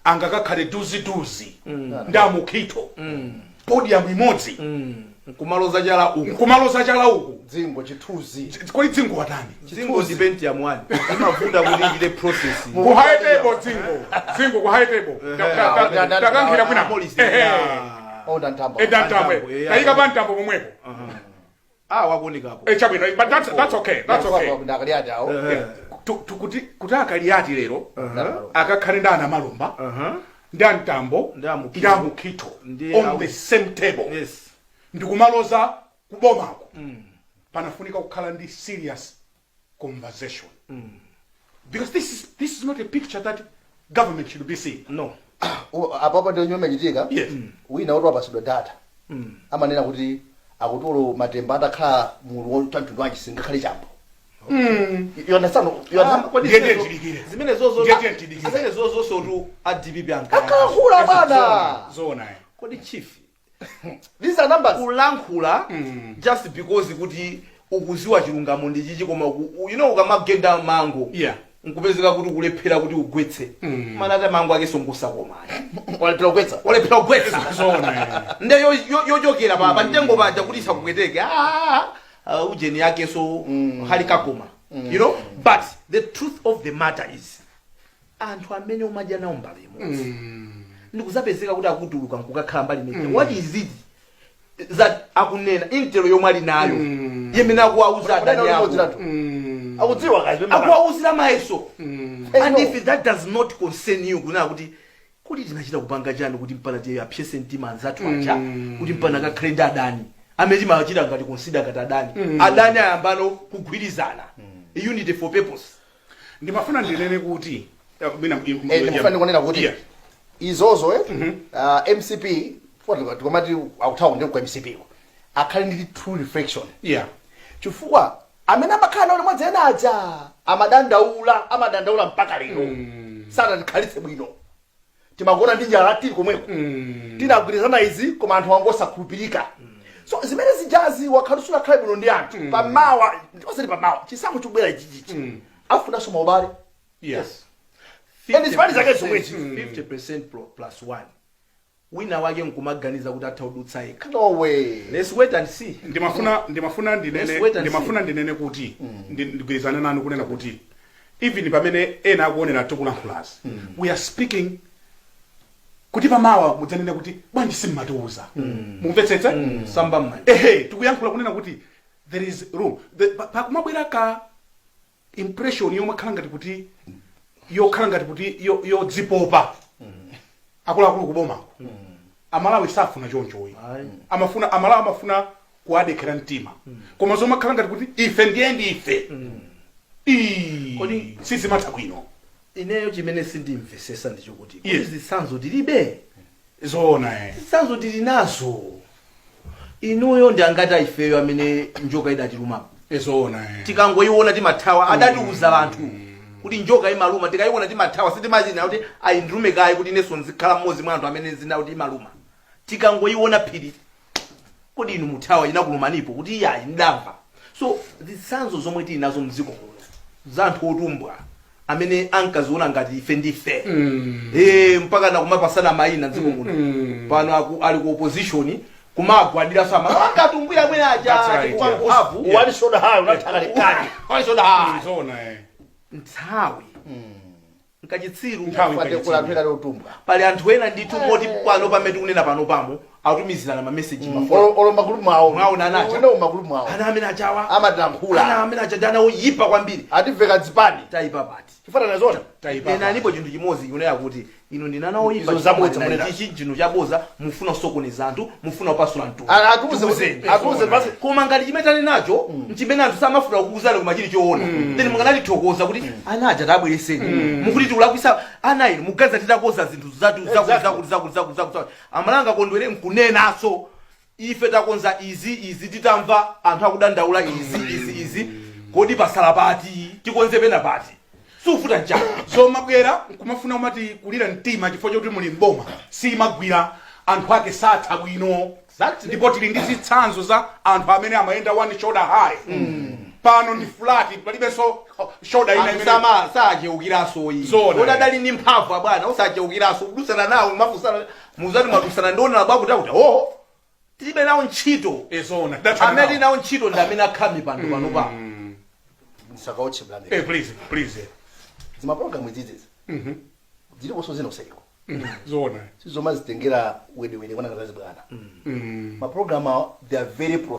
angakakhale duzi ndamukhito podium imodzi kumaloza chala uku dzingo chithuzi kodi dzingo watani dzingo dipenti ya mwani imavunda kuti ile process ku high table dzingo ku high table takankhira kwina onda Ntambo taika pa Ntambo pomwepo wakuonekapo chabwino but that's okay ndakaliate awo kuti Kaliate lero akakhale ndi ana Malumba ndi Ntambo ndi Mukhito on the same table ndikumaloza kubomako panafunika kukhala ndi serious conversation because this is not a picture that government should be seeing. No. Apapo ndio nyome chitika. Yes. Wina watu apasidwa data. Amanena kuti akutolo matemba atakhala mulu wotantu wanji singakhale chambo. You understand? Zimene zozo sotu ADB banka. Akakula bana. Zona. Kodi chief. These are numbers. Kulankhula just because kuti ukuziwa chilungamo ndi chichi koma ukamagenda mango. Yeah. Nkupezeka kuti kulephera kuti ugwetse. Manata mango ake songosa koma. Walepera ugwetsa. Zona. Nde yojokera baba ntengo baja kuti sakugweteke. Ujeni yake so halikakoma. You know, but the truth of the matter is anthu amene umaja nawo mbali ndikuzapezeka kuti akutuluka nkukakhala mbali meke. What is it that akunena intero yomwe ali nayo yemene akuwauza adani yako akudziwa kazi akuwauzira maeso and if that does not concern you kunena kuti tinachita kupanga chani kuti mpana tiye apyese mtima anzathu aja kuti mpana akakhale ndi adani amene timachita ngati consider ngati adani ayambano kugwirizana unity for purpose. Ndimafuna ndinene kuti ndimafuna kunena kuti izozo MCP tikomati akuthawa ndi kwa MCP akhale ndi true reflection. Yeah. Chifukwa amene amakhala nawo limodzi ena aja amadandaula mpaka lero sana tikhalitse bwino timakona ndi njala tili komweko tinagwirizana izi koma anthu angosakhulupirika. So zimene zijazi wakhalusula khale bwino ndi anthu pamawa ndiosati pamawa chisango chobwera ichichichi afuna soma ubale. Yes. And it's funny zake zomwe 50% plus 1 wina wake nkumaganiza kuti athaudutsa yekha. No way. Let's wait and see. Ndimafuna ndinene kuti ndigwirizana nanu kunena kuti even pamene ena akuonera tokulankhulazi we are speaking kuti pamawa mudzanene kuti bwanji simmatiuza mumvetsetsa samba mmene tikuyankhula kunena kuti there is room pakumabwera ka impression yomakhala ngati kuti yodzipopa akuluakulu kubomako amalawi safuna chonchoyi amalawi amafuna kuadekera mtima koma zomakhala ngati kuti ife ndiye ife kodi sizimatha bwino. Ineyo chimene sindimvesesa ndichokuti kuti zitsanzo tilibe zona zitsanzo tili nazo inuyo ndi angati ifeyo amene njoka idatiluma zona tikangoiona timathawa adatiuza anthu kuti njoka imaluma tikaiona timathawa sitimachina kuti ayindilume kayi kuti ineso nzikhala mmodzi mwa anthu amene zina kuti imaluma tikangoiona phiri kodi inu muthawa inakulumanipo kuti iyayi ndamva. So zitsanzo zomwe tili nazo mdziko muno za anthu otumbwa amene ankaziona ngati ife ndife mpaka nakumapasana mayina mdziko muno pano ali ku opposition kumagwadira sama akatumbwira mwene aja wali soda hayo unathakale wali soda hayo zona nthawi nkachitsiru kulankhula lotumbwa pali anthu ena ndithu moti pano pamene tikunena pano pamo atumizirana ma message olomba group mwawo nanacha wena magroup mwawo ana amene achawa amadankhula ana amene acha dana oyipa kwambiri ativeka dzipani taipa pati chifana nazona ena alipo chinthu chimodzi kunena kuti inu ndinana oyipa izo zabodza munena ichi chinthu chaboza mufuna sokoneza anthu mufuna kupasula mtu atuze basi koma ngati chimetane nacho mchimene anthu samafuna kukuuzana koma chili choona then munganati thokoza kuti ana aja tabwereseni mukuti tikulakwisa ana inu mugaza titakoza zinthu zaku amalanga kondwere mkunenaso ife takonza izi titamva anthu akudandaula izi kodi pasala pati tikonze pena pati sufuta njala zomabwera kumafuna umati kulira mtima chifukwa chokuti muli mboma simagwira anthu ake satha bwino ndipo tili ndi zitsanzo za anthu amene amayenda one shoulder high pano ndi flat palibenso shoulder ina imene sama sajeukiraso iyi Zona. odadali ndi mphamvu bwana usajeukiraso kudusana nawo mafusana muzati madusana ndiona labakuti akuti oh tilibe nawo ntchito ezona amene nawo ntchito ndi amene akhami pano pano pa Nisakaoche blame. please Zima program izizi. Zili boso zino sayiko. zona Sizoma zitengera wede wana kazazi bwana. Ma program they are very